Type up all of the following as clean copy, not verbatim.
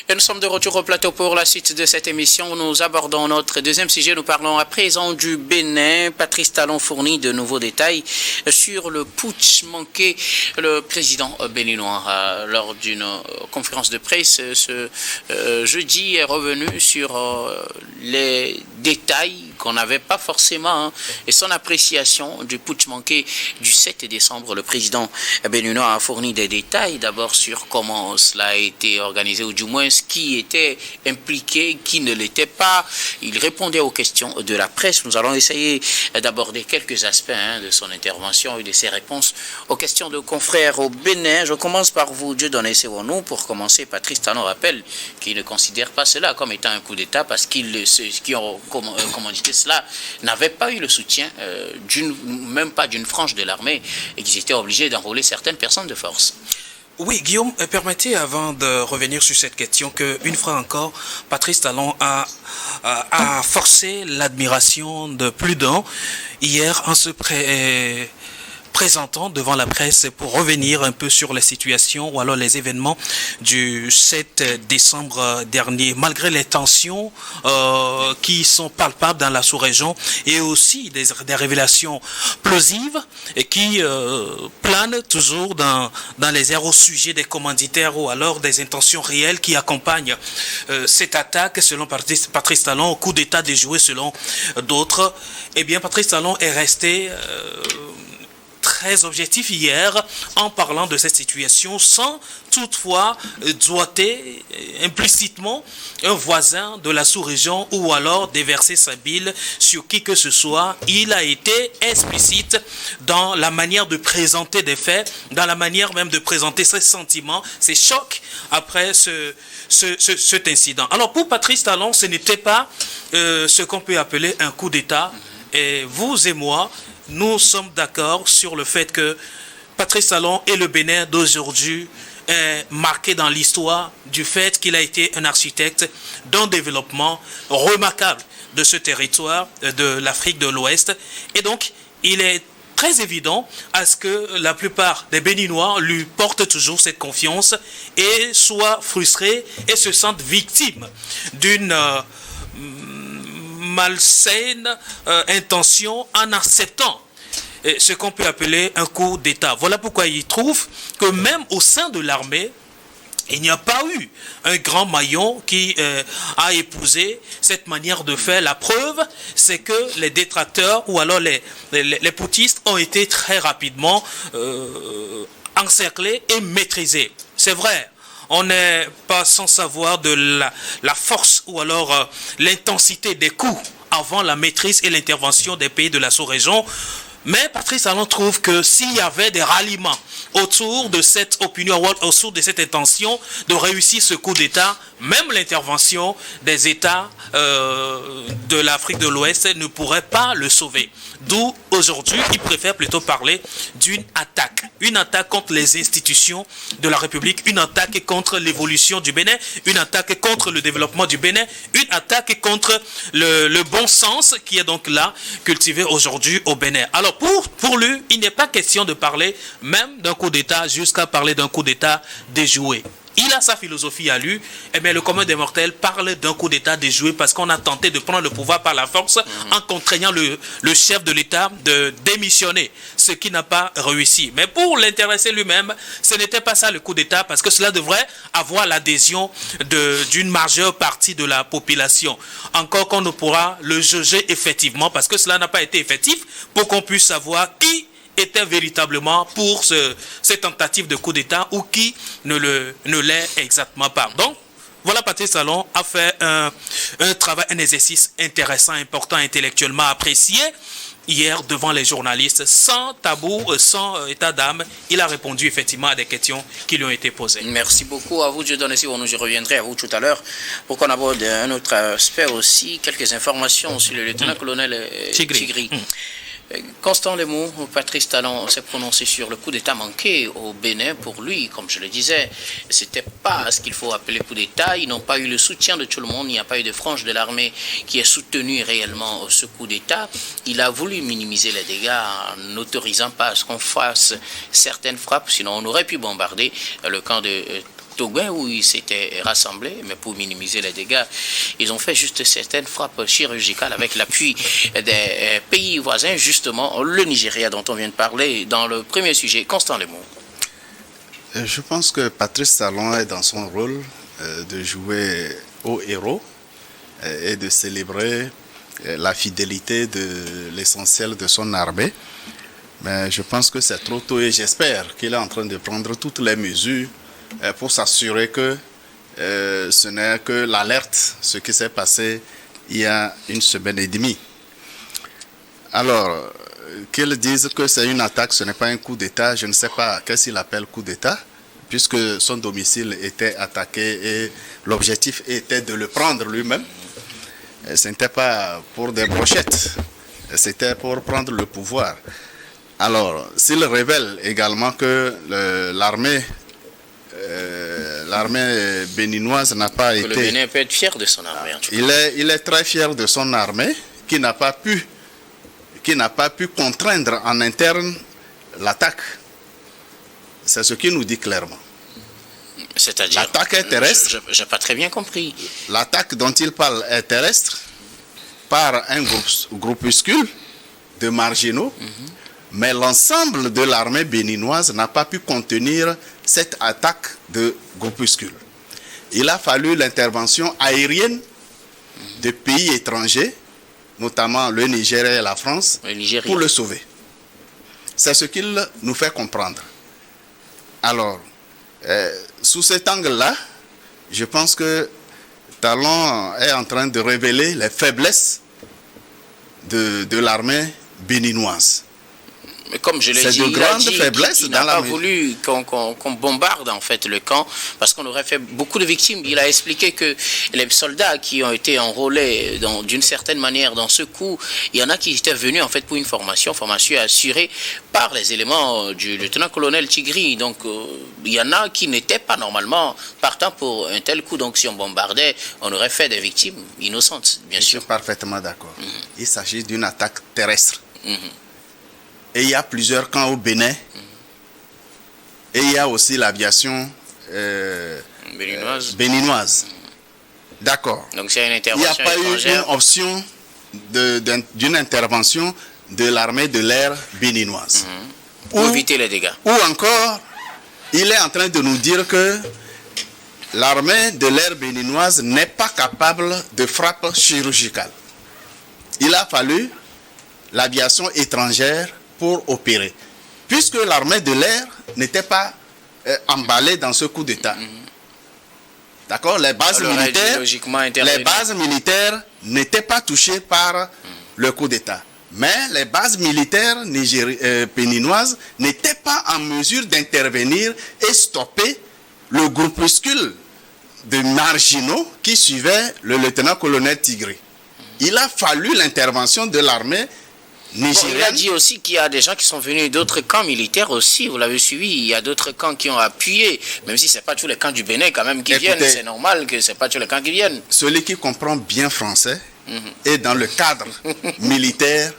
Et nous sommes de retour au plateau pour la suite de cette émission. Nous abordons notre deuxième sujet. Nous parlons à présent du Bénin. Patrice Talon fournit de nouveaux détails sur le putsch manqué. Le président béninois, lors d'une conférence de presse ce jeudi, est revenu sur les détails qu'on n'avait pas forcément et son appréciation du putsch manqué du 7 décembre. Le président béninois a fourni des détails d'abord sur comment cela a été organisé, ou du moins qui était impliqué, qui ne l'était pas. Il répondait aux questions de la presse. Nous allons essayer d'aborder quelques aspects de son intervention et de ses réponses aux questions de confrères au Bénin. Je commence par vous, Dieudonné Sewonou. Pour commencer, Patrice Talon rappelle qu'il ne considère pas cela comme étant un coup d'État parce ceux qui ont commandité cela n'avaient pas eu le soutien même pas d'une frange de l'armée et qu'ils étaient obligés d'enrôler certaines personnes de force. Oui, Guillaume, permettez avant de revenir sur cette question qu'une fois encore, Patrice Talon a forcé l'admiration de plus d'un hier en se présentant devant la presse pour revenir un peu sur les situations ou alors les événements du 7 décembre dernier. Malgré les tensions qui sont palpables dans la sous-région et aussi des révélations plausives et qui planent toujours dans les airs au sujet des commanditaires ou alors des intentions réelles qui accompagnent cette attaque selon Patrice Talon, coup d'État déjoué selon d'autres. Eh bien, Patrice Talon est resté très objectif hier en parlant de cette situation sans toutefois doiter implicitement un voisin de la sous-région ou alors déverser sa bile sur qui que ce soit. Il a été explicite dans la manière de présenter des faits, dans la manière même de présenter ses sentiments, ses chocs après cet incident. Alors pour Patrice Talon, ce n'était pas ce qu'on peut appeler un coup d'État. Et vous et moi, nous sommes d'accord sur le fait que Patrice Talon et le Bénin d'aujourd'hui est marqué dans l'histoire du fait qu'il a été un architecte d'un développement remarquable de ce territoire de l'Afrique de l'Ouest. Et donc, il est très évident à ce que la plupart des Béninois lui portent toujours cette confiance et soient frustrés et se sentent victimes d'une malsaine intention en acceptant ce qu'on peut appeler un coup d'État. Voilà pourquoi il trouve que même au sein de l'armée, il n'y a pas eu un grand maillon qui a épousé cette manière de faire. La preuve, c'est que les détracteurs ou alors les putschistes ont été très rapidement encerclés et maîtrisés. C'est vrai. On n'est pas sans savoir de la force ou alors l'intensité des coups avant la maîtrise et l'intervention des pays de la sous-région. Mais Patrice Talon trouve que s'il y avait des ralliements autour de cette opinion, autour de cette intention de réussir ce coup d'État, même l'intervention des États de l'Afrique de l'Ouest ne pourrait pas le sauver. D'où aujourd'hui, il préfère plutôt parler d'une attaque. Une attaque contre les institutions de la République, une attaque contre l'évolution du Bénin, une attaque contre le développement du Bénin, une attaque contre le bon sens qui est donc là, cultivé aujourd'hui au Bénin. Alors pour lui, il n'est pas question de parler même d'un coup d'État jusqu'à parler d'un coup d'État déjoué. Il a sa philosophie à lui, mais le commun des mortels parle d'un coup d'État déjoué parce qu'on a tenté de prendre le pouvoir par la force en contraignant le chef de l'État de démissionner, ce qui n'a pas réussi. Mais pour l'intéresser lui-même, ce n'était pas ça le coup d'État parce que cela devrait avoir l'adhésion d'une majeure partie de la population. Encore qu'on ne pourra le juger effectivement parce que cela n'a pas été effectif pour qu'on puisse savoir qui était véritablement pour cette tentative de coup d'État ou qui ne l'est exactement pas. Donc, voilà, Patrice Talon a fait un travail, un exercice intéressant, important, intellectuellement apprécié. Hier, devant les journalistes, sans tabou, sans état d'âme, il a répondu effectivement à des questions qui lui ont été posées. Merci beaucoup à vous, Dieudonné Sewonou. Je reviendrai à vous tout à l'heure pour qu'on aborde un autre aspect aussi, quelques informations sur le lieutenant-colonel Tigri. Constant Lemou, Patrice Talon s'est prononcé sur le coup d'État manqué au Bénin. Pour lui, comme je le disais, c'était pas ce qu'il faut appeler coup d'État. Ils n'ont pas eu le soutien de tout le monde. Il n'y a pas eu de frange de l'armée qui ait soutenu réellement ce coup d'État. Il a voulu minimiser les dégâts en n'autorisant pas à ce qu'on fasse certaines frappes. Sinon, on aurait pu bombarder le camp de Togoin où ils s'étaient rassemblés, mais pour minimiser les dégâts, ils ont fait juste certaines frappes chirurgicales avec l'appui des pays voisins, justement le Nigeria dont on vient de parler dans le premier sujet. Constant Lemou. Je pense que Patrice Talon est dans son rôle de jouer au héros et de célébrer la fidélité de l'essentiel de son armée. Mais je pense que c'est trop tôt et j'espère qu'il est en train de prendre toutes les mesures pour s'assurer que ce n'est que l'alerte, ce qui s'est passé il y a une semaine et demie. Alors, qu'ils disent que c'est une attaque, ce n'est pas un coup d'État, je ne sais pas qu'est-ce qu'il appelle coup d'État, puisque son domicile était attaqué et l'objectif était de le prendre lui-même. Ce n'était pas pour des brochettes, c'était pour prendre le pouvoir. Alors, s'il révèle également que l'armée béninoise n'a pas été... Le Bénin peut être fier de son armée, en tout cas. Il est très fier de son armée qui n'a pas pu contraindre en interne l'attaque. C'est ce qu'il nous dit clairement. C'est-à-dire... L'attaque est terrestre. Je n'ai pas très bien compris. L'attaque dont il parle est terrestre par un groupuscule de marginaux. Mais l'ensemble de l'armée béninoise n'a pas pu contenir cette attaque de groupuscule. Il a fallu l'intervention aérienne de pays étrangers, notamment le Nigeria et la France, pour le sauver. C'est ce qu'il nous fait comprendre. Alors, sous cet angle-là, je pense que Talon est en train de révéler les faiblesses de l'armée béninoise. Mais comme je l'ai dit, il n'a pas voulu qu'on bombarde en fait le camp parce qu'on aurait fait beaucoup de victimes. Il a expliqué que les soldats qui ont été enrôlés d'une certaine manière dans ce coup, il y en a qui étaient venus en fait pour une formation assurée par les éléments du lieutenant-colonel Tigri. Donc il y en a qui n'étaient pas normalement partants pour un tel coup. Donc si on bombardait, on aurait fait des victimes innocentes, bien sûr. Je suis parfaitement d'accord. Il s'agit d'une attaque terrestre. Et il y a plusieurs camps au Bénin. Et il y a aussi l'aviation béninoise. D'accord. Donc c'est une intervention étrangère. Il n'y a pas eu une option d'une intervention de l'armée de l'air béninoise. Pour éviter les dégâts. Ou encore, il est en train de nous dire que l'armée de l'air béninoise n'est pas capable de frappe chirurgicale. Il a fallu l'aviation étrangère pour opérer, puisque l'armée de l'air n'était pas emballée dans ce coup d'État. D'accord, les bases militaires n'étaient pas touchées par le coup d'État. Mais les bases militaires béninoises n'étaient pas en mesure d'intervenir et stopper le groupuscule de marginaux qui suivait le lieutenant-colonel Tigri. Il a fallu l'intervention de l'armée nigérienne. Bon, il a dit aussi qu'il y a des gens qui sont venus d'autres camps militaires aussi, vous l'avez suivi, il y a d'autres camps qui ont appuyé, même si ce n'est pas tous les camps du Bénin quand même qui viennent, c'est normal que ce n'est pas tous les camps qui viennent. Celui qui comprend bien français et dans le cadre militaire,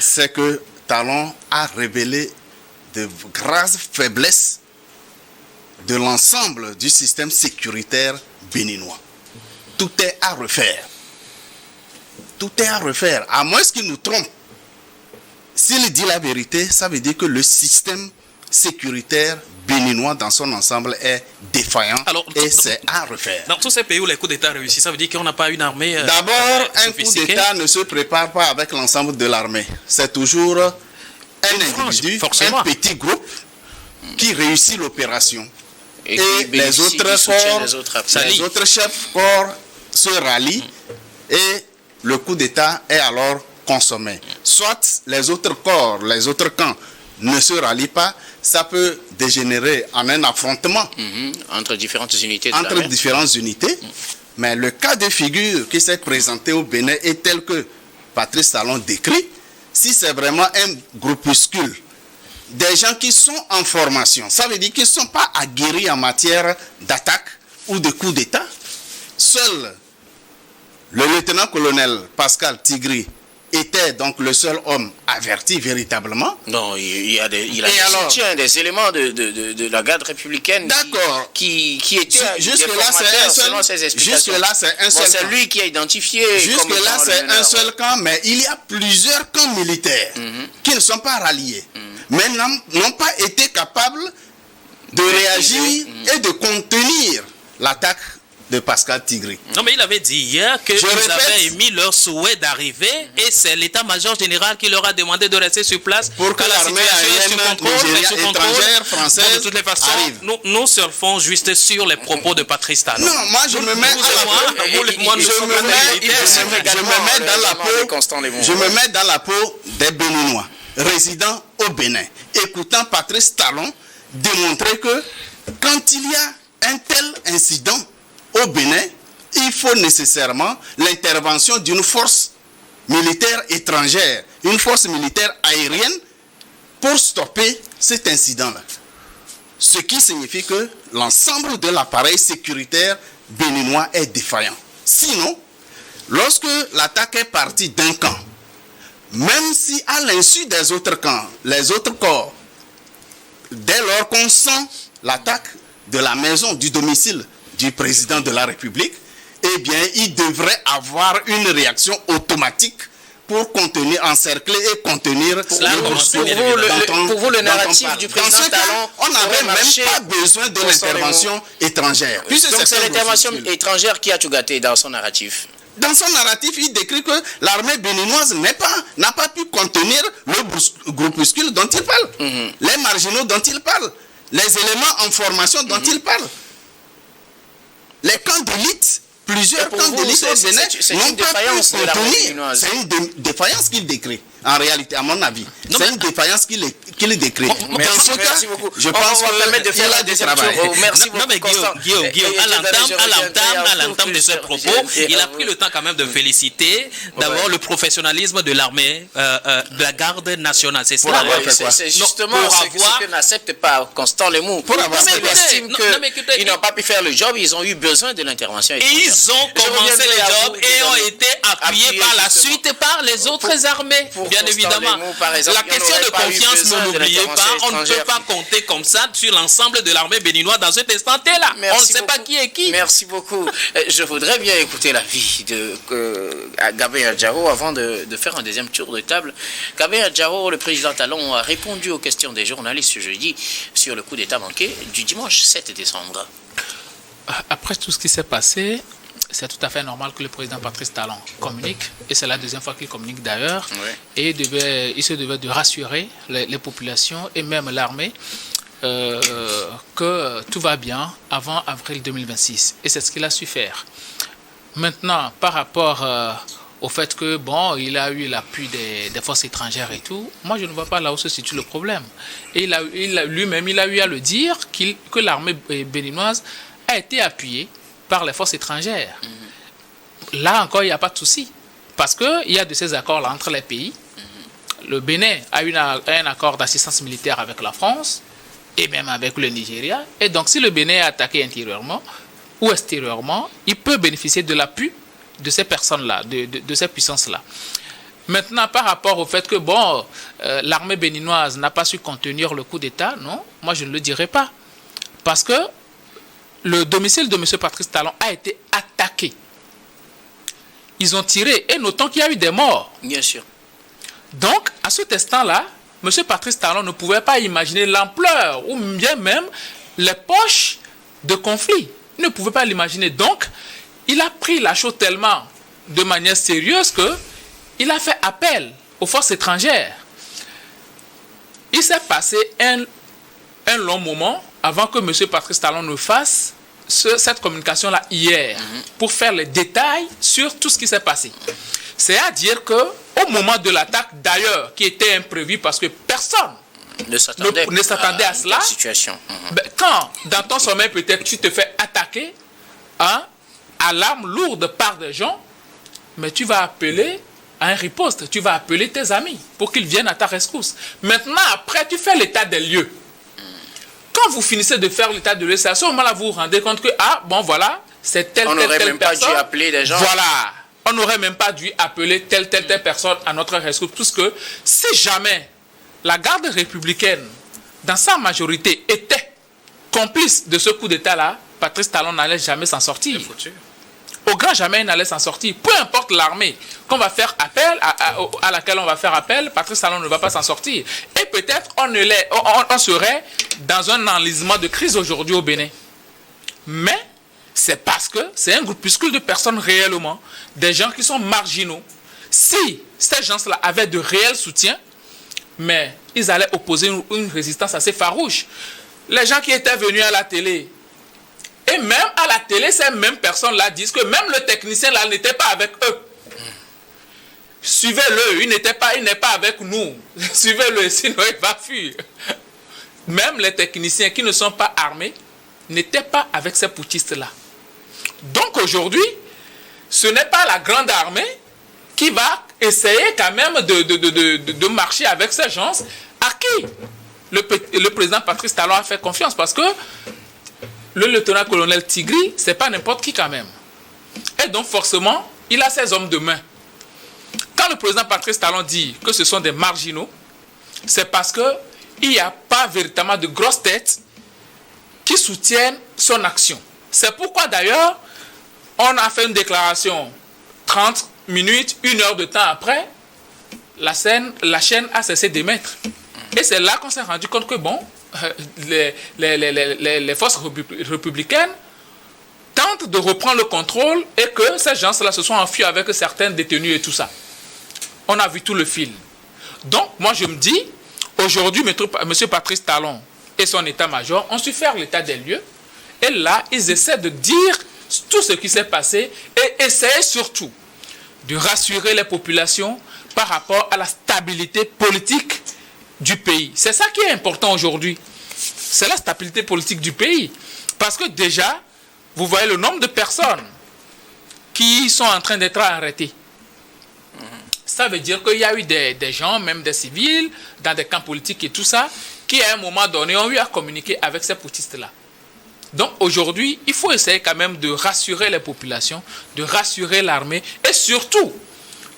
c'est que Talon a révélé de graves faiblesses de l'ensemble du système sécuritaire béninois. Tout est à refaire. Tout est à refaire, à moins qu'il nous trompe. S'il dit la vérité, ça veut dire que le système sécuritaire béninois dans son ensemble est défaillant. Alors, et c'est à refaire. Dans tous ces pays où les coups d'État réussissent, ça veut dire qu'on n'a pas une armée D'abord, un coup d'État ne se prépare pas avec l'ensemble de l'armée. C'est toujours un individu, un petit groupe qui réussit l'opération. Et les autres chefs corps se rallient et le coup d'État est alors consommé. Soit les autres corps, les autres camps ne se rallient pas, ça peut dégénérer en un affrontement entre différentes unités. Mais le cas de figure qui s'est présenté au Bénin est tel que Patrice Talon décrit. Si c'est vraiment un groupuscule, des gens qui sont en formation, ça veut dire qu'ils ne sont pas aguerris en matière d'attaque ou de coup d'État. Seul le lieutenant-colonel Pascal Tigri était donc le seul homme averti véritablement. Non, il a des soutiens, des éléments de la garde républicaine qui étaient jusque-là, c'est un seul. Jusque-là, c'est un seul. C'est lui qui a identifié. Jusque-là, c'est un seul camp, mais il y a plusieurs camps militaires qui ne sont pas ralliés, mais n'ont pas été capables de réagir et de contenir l'attaque de Pascal Tigri. Non, mais il avait dit hier qu'ils avaient émis leur souhait d'arriver et c'est l'état-major général qui leur a demandé de rester sur place pour que l'armée aérienne étrangère française de toutes les façons, nous surfons juste sur les propos de Patrice Talon. Non, moi je me mets dans la peau des Béninois résidant au Bénin, écoutant Patrice Talon démontrer que quand il y a un tel incident au Bénin, il faut nécessairement l'intervention d'une force militaire étrangère, une force militaire aérienne pour stopper cet incident-là. Ce qui signifie que l'ensemble de l'appareil sécuritaire béninois est défaillant. Sinon, lorsque l'attaque est partie d'un camp, même si à l'insu des autres camps, les autres corps, dès lors qu'on sent l'attaque de la maison, du domicile du président de la République, eh bien, il devrait avoir une réaction automatique pour contenir, encercler et contenir pour vous, le narratif du président Talon, on n'avait même pas besoin de l'intervention étrangère. Donc c'est l'intervention étrangère qui a tout gâté dans son narratif. Dans son narratif, il décrit que l'armée béninoise n'a pas pu contenir le groupuscule dont il parle, les marginaux dont il parle, les éléments en formation dont il parle. Les camps d'élite, plusieurs camps d'élite au Bénin n'ont pas pu contenir. C'est une défaillance qu'il décrit, en réalité, à mon avis. C'est une défaillance qu'il décrit. Dans ce cas, je pense qu'il a du travail. Merci beaucoup, Guillaume, à l'entame de ce propos, il a pris le temps quand même de féliciter d'abord le professionnalisme de l'armée, de la garde nationale. C'est ça. C'est justement ce que n'accepte pas Constant Lemou. Il estime qu'ils n'ont pas pu faire le job, ils ont eu besoin de l'intervention étrangère. Ils ont commencé le job et ont été appuyés par la suite par les autres armées, bien évidemment. La question de confiance, ne l'oubliez pas, on ne peut pas compter comme ça sur l'ensemble de l'armée béninoise dans cet instant-là. On ne sait pas qui est qui. Merci beaucoup. Je voudrais bien écouter l'avis de Gabin Adjaro avant de faire un deuxième tour de table. Gabin Adjaro, le président Talon, a répondu aux questions des journalistes ce jeudi sur le coup d'État manqué du dimanche 7 décembre. Après tout ce qui s'est passé, c'est tout à fait normal que le président Patrice Talon communique, et c'est la deuxième fois qu'il communique d'ailleurs, et il se devait de rassurer les populations et même l'armée que tout va bien avant avril 2026, et c'est ce qu'il a su faire. Maintenant, par rapport au fait que, bon, il a eu l'appui des forces étrangères et tout, moi je ne vois pas là où se situe le problème. Et lui-même, il a eu à le dire que l'armée béninoise a été appuyée par les forces étrangères. Là encore, il n'y a pas de souci. Parce qu'il y a de ces accords-là entre les pays. Le Bénin a un accord d'assistance militaire avec la France et même avec le Nigeria. Et donc, si le Bénin est attaqué intérieurement ou extérieurement, il peut bénéficier de l'appui de ces personnes-là, de ces puissances-là. Maintenant, par rapport au fait que, bon, l'armée béninoise n'a pas su contenir le coup d'État, non, moi je ne le dirais pas. Parce que le domicile de M. Patrice Talon a été attaqué. Ils ont tiré, et notons qu'il y a eu des morts. Bien sûr. Donc, à cet instant-là, M. Patrice Talon ne pouvait pas imaginer l'ampleur ou bien même les poches de conflit. Il ne pouvait pas l'imaginer. Donc, il a pris la chose tellement de manière sérieuse qu'il a fait appel aux forces étrangères. Il s'est passé un long moment avant que M. Patrice Talon ne fasse cette communication-là hier pour faire les détails sur tout ce qui s'est passé. C'est-à-dire qu'au moment de l'attaque, d'ailleurs, qui était imprévue parce que personne ne s'attendait à cela, situation. Quand dans ton sommeil peut-être tu te fais attaquer à l'arme lourde par des gens, mais tu vas appeler à un riposte, tu vas appeler tes amis pour qu'ils viennent à ta rescousse. Maintenant, après, tu fais l'état des lieux. Quand vous finissez de faire l'état de lieu, c'est à ce moment-là vous vous rendez compte que, ah, bon, voilà, c'est telle personne. On n'aurait même pas dû appeler des gens. Voilà. on n'aurait même pas dû appeler telle personne à notre rescousse, puisque si jamais la garde républicaine, dans sa majorité, était complice de ce coup d'État-là, Patrice Talon n'allait jamais s'en sortir. Au grand jamais, il n'allait s'en sortir. Peu importe l'armée qu'on va faire appel, à laquelle on va faire appel, Patrice Talon ne va pas s'en sortir. Et peut-être on serait dans un enlisement de crise aujourd'hui au Bénin. Mais c'est parce que c'est un groupuscule de personnes réellement, des gens qui sont marginaux. Si ces gens-là avaient de réels soutiens, mais ils allaient opposer une résistance assez farouche. Les gens qui étaient venus à la télé, et même à la télé, ces mêmes personnes-là disent que même le technicien là n'était pas avec eux. Suivez-le, il n'est pas avec nous. Suivez-le, sinon il va fuir. Même les techniciens qui ne sont pas armés n'étaient pas avec ces putschistes-là. Donc aujourd'hui, ce n'est pas la grande armée qui va essayer quand même de marcher avec ces gens à qui le président Patrice Talon a fait confiance, parce que le lieutenant-colonel Tigri, c'est pas n'importe qui quand même. Et donc forcément, il a ses hommes de main. Quand le président Patrice Talon dit que ce sont des marginaux, c'est parce qu'il n'y a pas véritablement de grosses têtes qui soutiennent son action. C'est pourquoi d'ailleurs, on a fait une déclaration 30 minutes, 1 heure de temps après, la chaîne a cessé d'émettre. Et c'est là qu'on s'est rendu compte que bon, les forces républicaines tentent de reprendre le contrôle et que ces gens-là se sont enfuis avec certains détenus et tout ça. On a vu tout le fil. Donc, moi je me dis, aujourd'hui, M. Patrice Talon et son état-major ont su faire l'état des lieux. Et là, ils essaient de dire tout ce qui s'est passé et essaient surtout de rassurer les populations par rapport à la stabilité politique du pays. C'est ça qui est important aujourd'hui. C'est la stabilité politique du pays. Parce que déjà, vous voyez le nombre de personnes qui sont en train d'être arrêtées. Ça veut dire qu'il y a eu des gens, même des civils, dans des camps politiques et tout ça, qui à un moment donné ont eu à communiquer avec ces putschistes-là. Donc aujourd'hui, il faut essayer quand même de rassurer les populations, de rassurer l'armée et surtout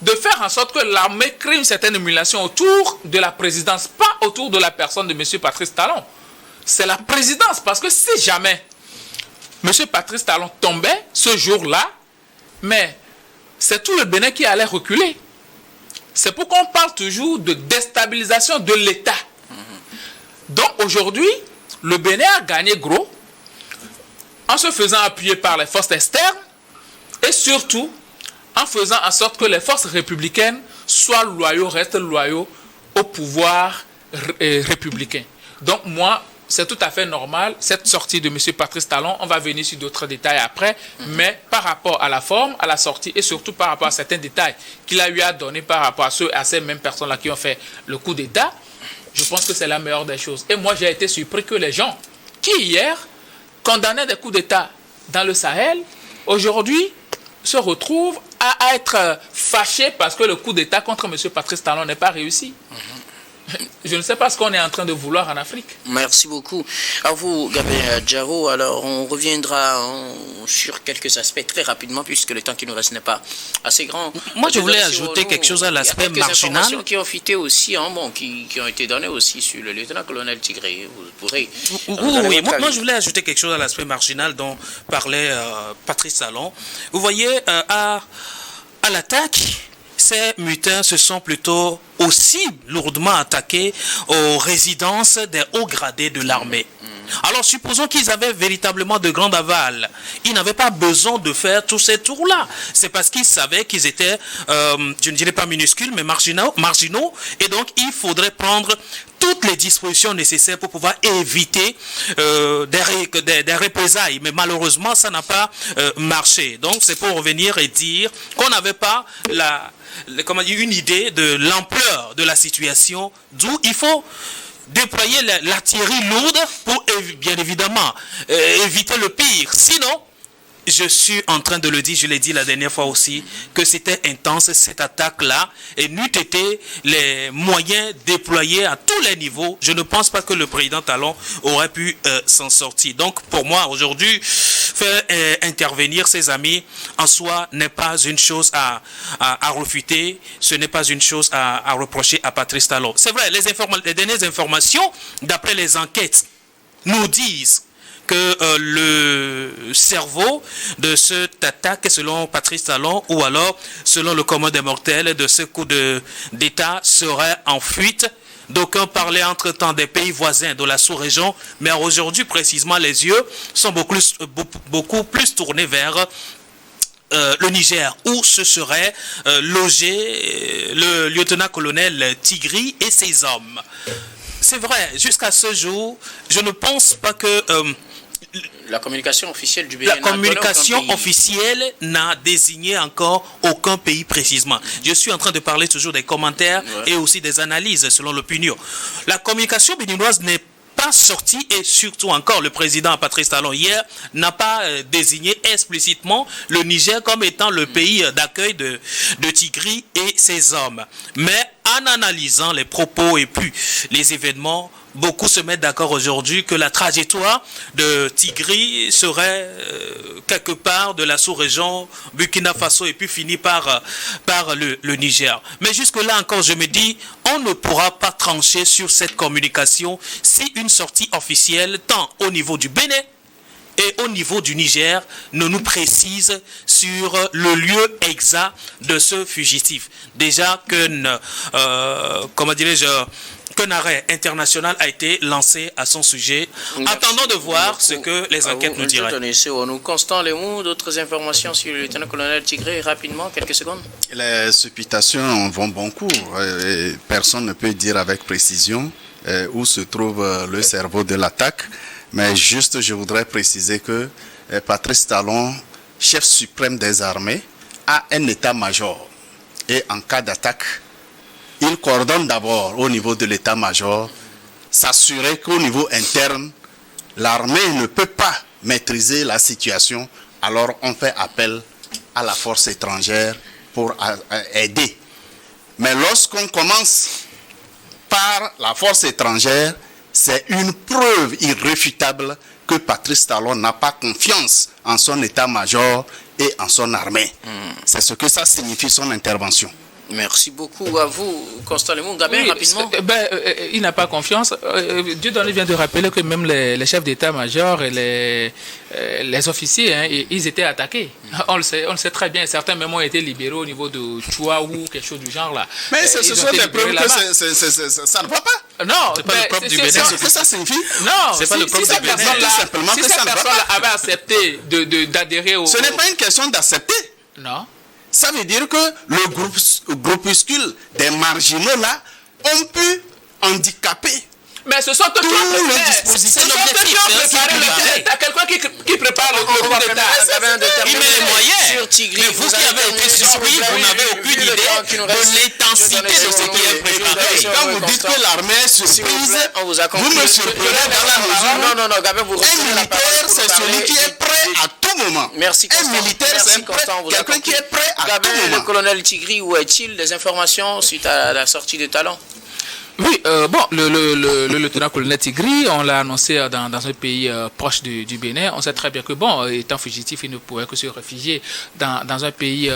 de faire en sorte que l'armée crée une certaine émulation autour de la présidence, pas autour de la personne de M. Patrice Talon. C'est la présidence, parce que si jamais M. Patrice Talon tombait ce jour-là, mais c'est tout le Bénin qui allait reculer. C'est pourquoi on parle toujours de déstabilisation de l'État. Donc aujourd'hui, le Bénin a gagné gros en se faisant appuyer par les forces externes et surtout en faisant en sorte que les forces républicaines soient loyaux, restent loyaux au pouvoir républicain. Donc moi, c'est tout à fait normal, cette sortie de M. Patrice Talon, on va venir sur d'autres détails après, mais par rapport à la forme, à la sortie et surtout par rapport à certains détails qu'il a eu à donner par rapport à ces mêmes personnes-là qui ont fait le coup d'État, je pense que c'est la meilleure des choses. Et moi, j'ai été surpris que les gens qui hier condamnaient des coups d'État dans le Sahel, aujourd'hui se retrouvent à être fâchés parce que le coup d'État contre M. Patrice Talon n'est pas réussi. Je ne sais pas ce qu'on est en train de vouloir en Afrique. Merci beaucoup. À vous, Gabriel Djaro. Alors, on reviendra sur quelques aspects très rapidement, puisque le temps qui nous reste n'est pas assez grand. Moi, je voulais ajouter quelque chose à l'aspect marginal. Il y a quelques informations qui ont fuité aussi, qui ont été données aussi sur le lieutenant-colonel Tigré. Vous pourrez... Oui, moi, je voulais ajouter quelque chose à l'aspect marginal dont parlait Patrice Talon. Vous voyez, à l'attaque, ces mutins se sont plutôt aussi lourdement attaqués aux résidences des hauts gradés de l'armée. Alors supposons qu'ils avaient véritablement de grandes avales. Ils n'avaient pas besoin de faire tous ces tours-là. C'est parce qu'ils savaient qu'ils étaient, je ne dirais pas minuscules, mais marginaux. Et donc il faudrait prendre toutes les dispositions nécessaires pour pouvoir éviter des représailles. Mais malheureusement, ça n'a pas marché. Donc c'est pour revenir et dire qu'on n'avait pas une idée de l'ampleur de la situation, d'où il faut déployer l'artillerie lourde pour bien évidemment éviter le pire. Sinon, je suis en train de le dire, je l'ai dit la dernière fois aussi, que c'était intense cette attaque-là, et n'eût été les moyens déployés à tous les niveaux, je ne pense pas que le président Talon aurait pu s'en sortir. Donc pour moi, aujourd'hui, faire intervenir ses amis en soi n'est pas une chose à refuter, ce n'est pas une chose à reprocher à Patrice Talon. C'est vrai, les dernières informations, d'après les enquêtes, nous disent que le cerveau de cette attaque, selon Patrice Talon, ou alors selon le commun des mortels de ce coup d'État, serait en fuite. D'aucuns parlaient entre-temps des pays voisins de la sous-région, mais aujourd'hui, précisément, les yeux sont beaucoup plus tournés vers le Niger, où se serait logé le lieutenant-colonel Tigri et ses hommes. C'est vrai, jusqu'à ce jour, je ne pense pas que... la communication officielle du Bénin. La communication officielle n'a désigné encore aucun pays précisément. Je suis en train de parler toujours des commentaires et aussi des analyses selon l'opinion. La communication béninoise n'est pas sortie, et surtout encore le président Patrice Talon hier n'a pas désigné explicitement le Niger comme étant le pays d'accueil de Tigri et ses hommes. Mais en analysant les propos et puis les événements, beaucoup se mettent d'accord aujourd'hui que la trajectoire de Tigri serait quelque part de la sous-région Burkina Faso et puis finit par le Niger. Mais jusque-là encore, je me dis, on ne pourra pas trancher sur cette communication si une sortie officielle, tant au niveau du Bénin et au niveau du Niger, ne nous précise sur le lieu exact de ce fugitif. Déjà qu'un arrêt international a été lancé à son sujet. Merci. Attendons de voir ce que les enquêtes nous diraient. Constant Lemou, d'autres informations sur le lieutenant-colonel Tigré, rapidement, quelques secondes. Les supputations vont bon cours. Personne ne peut dire avec précision où se trouve le cerveau de l'attaque. Mais juste, je voudrais préciser que Patrice Talon, chef suprême des armées, a un état-major. Et en cas d'attaque, il coordonne d'abord au niveau de l'état-major, s'assurer qu'au niveau interne, l'armée ne peut pas maîtriser la situation, alors on fait appel à la force étrangère pour aider. Mais lorsqu'on commence par la force étrangère, c'est une preuve irréfutable que Patrice Talon n'a pas confiance en son état-major et en son armée. C'est ce que ça signifie son intervention. Merci beaucoup à vous, Constant Lemou. Gabin, rapidement. Il n'a pas confiance. Dieudonné vient de rappeler que même les chefs d'état-major et les officiers, ils étaient attaqués. On le sait très bien. Certains même ont été libérés au niveau de Choua ou quelque chose du genre là. Mais ce sont des preuves que ça ne va pas. Non, c'est pas le propre du Bénin. C'est ce que ça signifie. Non, c'est pas le propre du Bénin. Si cette personne avait accepté d'adhérer au... Ce n'est pas une question d'accepter. Non. Ça veut dire que le groupuscule des marginaux là ont pu handicaper. Mais ce sont eux qui ont préparé le coup d'État. Quelqu'un qui prépare le coup d'État. Il met les moyens. Mais vous qui avez été surpris, vous n'avez aucune idée de l'intensité de ce qui est préparé. Quand vous dites que l'armée est surprise, vous me surprenez dans la mesure. Non, Gabin, vous un militaire, c'est celui qui est prêt à tout moment. Merci, Constant. Un militaire, c'est quelqu'un qui est prêt à tout moment. Le colonel Tigri, où est-il? Des informations suite à la sortie de Talon? Oui, le lieutenant-colonel Tigri, on l'a annoncé dans un pays proche du Bénin. On sait très bien que, étant fugitif, il ne pourrait que se réfugier dans un pays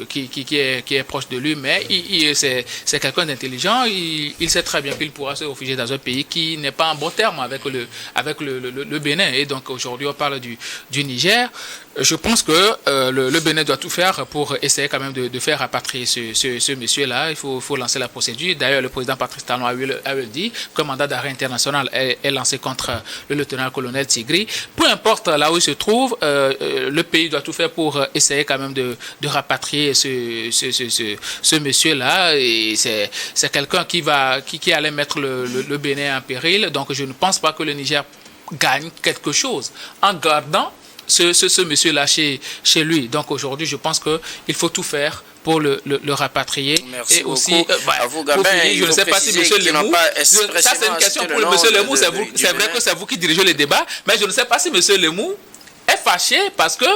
qui est proche de lui. Mais c'est quelqu'un d'intelligent. Il sait très bien qu'il pourra se réfugier dans un pays qui n'est pas en bon terme avec le Bénin. Et donc, aujourd'hui, on parle du Niger. Je pense que le Bénin doit tout faire pour essayer quand même de faire rapatrier ce monsieur-là. Il faut lancer la procédure. D'ailleurs, le président Patrice Talon avait dit qu'un mandat d'arrêt international est lancé contre le lieutenant-colonel Tigri. Peu importe là où il se trouve, le pays doit tout faire pour essayer quand même de rapatrier ce monsieur-là. Et c'est quelqu'un qui allait mettre le Bénin en péril. Donc, je ne pense pas que le Niger gagne quelque chose en gardant ce monsieur-là chez lui. Donc aujourd'hui, je pense qu'il faut tout faire pour le rapatrier. Merci et aussi, à vous, Gabin. Je ne sais pas si M. Lemou, ça c'est une question pour M. Lemou, c'est vrai que c'est vous qui dirigez les débats, mais je ne sais pas si M. Lemou est fâché parce que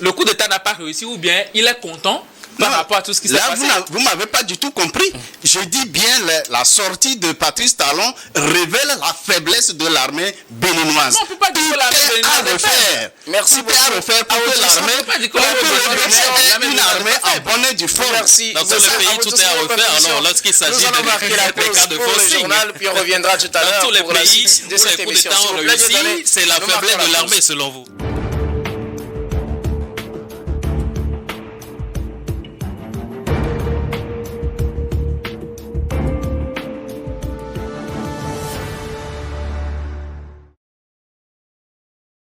le coup d'État n'a pas réussi ou bien il est content par rapport à tout ce qui s'est passé. Vous m'avez pas du tout compris. Je dis bien la sortie de Patrice Talon révèle la faiblesse de l'armée béninoise. Non, on peut pas dire que l'armée béninoise est faible. Merci beaucoup. À refaire pour que l'armée ait une armée en bonne et due forme. Merci. Dans tous les pays, tout est à refaire. Alors, lorsqu'il s'agit Nous allons marquer la des cas pause de pour le forcing, journal, puis on reviendra tout à l'heure dans tous les pour la pays suite de où cette les coups émission. d'État S'il ont vous plaît, réussi, Dieudonné, c'est la nous marquons faiblesse la de pause. l'armée, selon vous.